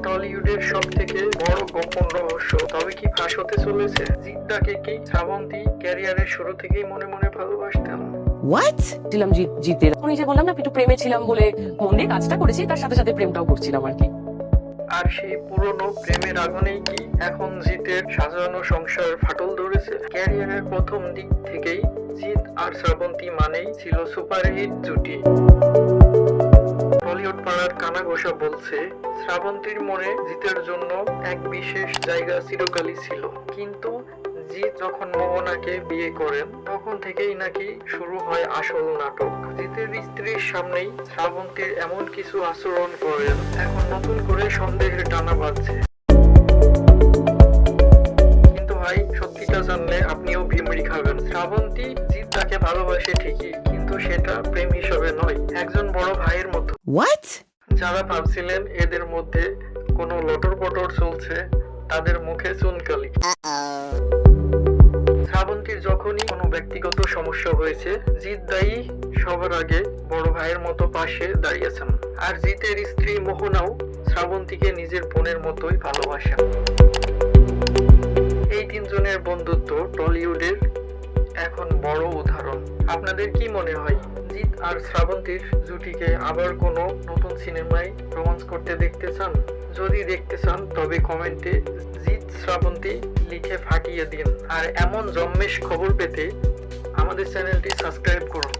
টলিউডের সব থেকে বড় গোপন রহস্য তবে কি ফাঁস হতে চলেছে? জিৎদাকে কি শ্রাবন্তী ক্যারিয়ারের শুরু থেকেই মনে মনে ভালোবাসতেন? হোয়াট ছিলাম জিতের আমি যে বললাম না একটু প্রেমে ছিলাম বলে মন দিয়ে কাজটা করেছি, তার সাথে সাথে প্রেমটাও করছিলাম আর কি। আর সেই পুরনো প্রেমের আগুনেই কি এখন জিতের সাজানো সংসার ফাটল ধরেছে? ক্যারিয়ারের প্রথম দিক থেকেই জিৎ আর শ্রাবন্তী মানেই ছিল সুপারহিট জুটি। টলিউড পাড়ার কানাঘোষা বলছে শ্রাবন্তীর মনে জিতের জন্য এক বিশেষ জায়গা চিরকালই ছিল, কিন্তু জিৎ যখন মোহনাকে বিয়ে করেন তখন থেকেই নাকি শুরু হয় আসল নাটক। জিতের স্ত্রীর সামনেই শ্রাবন্তীর এমন কিছু আচরণ করেন, এখন নতুন করে সন্দেহের টানা বাঁধছে। কিন্তু ভাই, সত্যিটা জানলে আপনিও ভিমড়ি খাবেন। শ্রাবন্তী জিৎ তাকে ভালোবাসে ঠিকই, কিন্তু সেটা প্রেম হিসেবে নয়, একজন বড় ভাইয়ের মতো। হোয়াট যারা ভাবছিলেন এদের মধ্যে কোনো লটর পটর চলছে, তাদের মুখে চুনকালি। শ্রাবন্তীর যখনই কোনো ব্যক্তিগত সমস্যা হয়েছে, জিৎ দায়ী সবার আগে বড় ভাইয়ের মতো পাশে দাঁড়িয়েছেন। আর জিতের স্ত্রী মোহনাও শ্রাবন্তীকে নিজের বোনের মতোই ভালোবাসেন। এই তিনজনের বন্ধুত্ব টলিউডের এখন বড় উদাহরণ। আপনাদের কি মনে হয়, জিৎ আর শ্রাবন্তীর জুটিকে আবার কোনো নতুন সিনেমায় রোমান্স করতে দেখতে চান? যদি দেখতে চান তবে কমেন্টে জিৎ শ্রাবন্তী লিখে ফাটিয়ে দিন। আর এমন জম্মেশ খবর পেতে আমাদের চ্যানেলটি সাবস্ক্রাইব করুন।